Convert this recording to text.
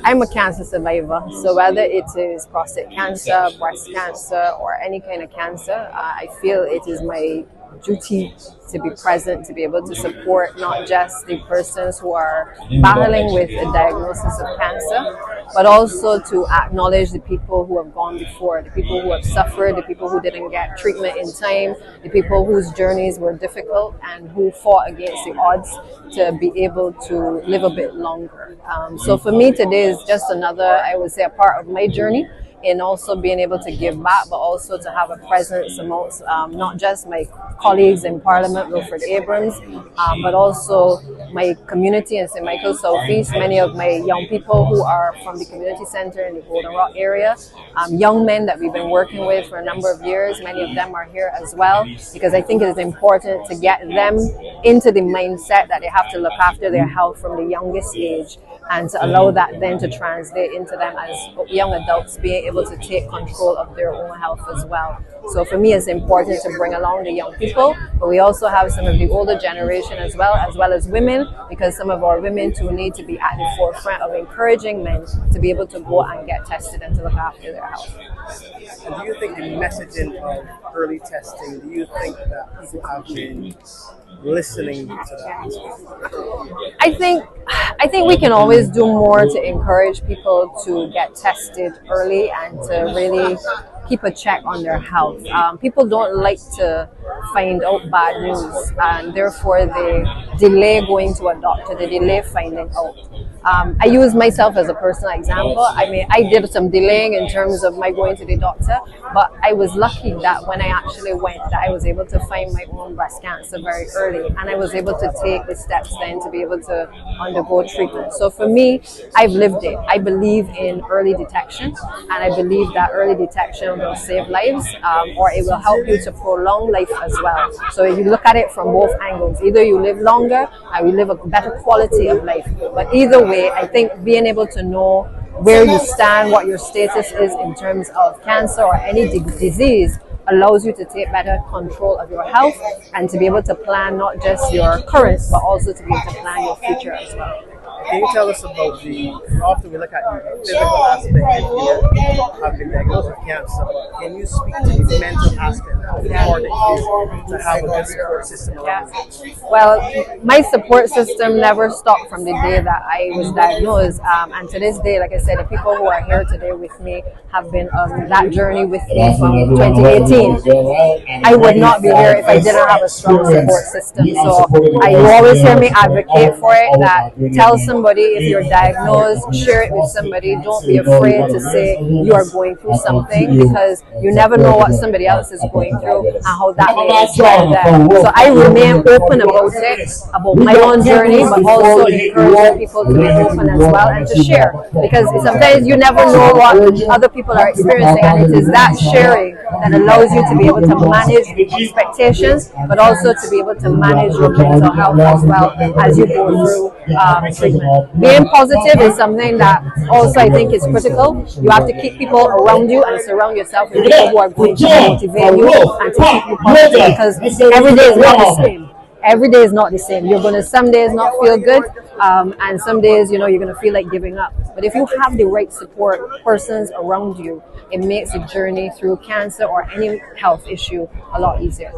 I'm a cancer survivor, so whether it is prostate cancer, breast cancer, or any kind of cancer, I feel it is my duty to be present, to be able to support not just the persons who are battling with a diagnosis of cancer, but also to acknowledge the people who have gone before, the people who have suffered, the people who didn't get treatment in time, the people whose journeys were difficult and who fought against the odds to be able to live a bit longer. So for me, today is just another, I would say, a part of my journey in also being able to give back, but also to have a presence amongst not just my colleagues in Parliament, Wilfred Abrams, but also my community in St. Michael's Southeast, many of my young people who are from the community centre in the Golden Rock area, young men that we've been working with for a number of years, many of them are here as well, because I think it is important to get them into the mindset that they have to look after their health from the youngest age, and to allow that then to translate into them as young adults being able to take control of their own health as well. So for me, it's important to bring along the young people, but we also have some of the older generation as well as women, because some of our women too need to be at the forefront of encouraging men to be able to go and get tested and to look after their health. And do you think the messaging of early testing, do you think that people have been listening to that? I think we can always do more to encourage people to get tested early and to really keep a check on their health. People don't like to find out bad news, and therefore they delay going to a doctor, they delay finding out. I use myself as a personal example. I mean, I did some delaying in terms of my going to the doctor, but I was lucky that when I actually went, that I was able to find my own breast cancer very early, and I was able to take the steps then to be able to undergo treatment. So for me, I've lived it. I believe in early detection, and I believe that early detection will save lives, or it will help you to prolong life as well. So if you look at it from both angles, either you live longer and you live a better quality of life, but either way, I think being able to know where you stand, what your status is in terms of cancer or any disease, allows you to take better control of your health and to be able to plan not just your current, but also to be able to plan your future as well. Can you tell us about often we look at the physical aspect if you have been diagnosed with cancer, but can you speak to the mental aspect, how important it is to have a good support system around you? Well, my support system never stopped from the day that I was diagnosed, and to this day, like I said, the people who are here today with me have been on that journey with me from 2018. I would not be here if I didn't have a strong support system. So you always hear me advocate for it, that tell somebody if you're diagnosed, share it with somebody. Don't be afraid to say you are going through something, because you never know what somebody else is going through and how that may inspire them. So I remain open about it, about my own journey, but also encourage people to be open as well and to share, because sometimes you never know what other people are experiencing, and it is that sharing that allows you to be able to manage expectations, but also to be able to manage your mental health as well as you go through treatment. Being positive is something that also I think is critical. You have to keep people around you and surround yourself with people who are going to motivate you and to keep you positive, because every day is not the same. Every day is not the same. You're going to some days not feel good, and some days, you're going to feel like giving up. But if you have the right support persons around you, it makes the journey through cancer or any health issue a lot easier.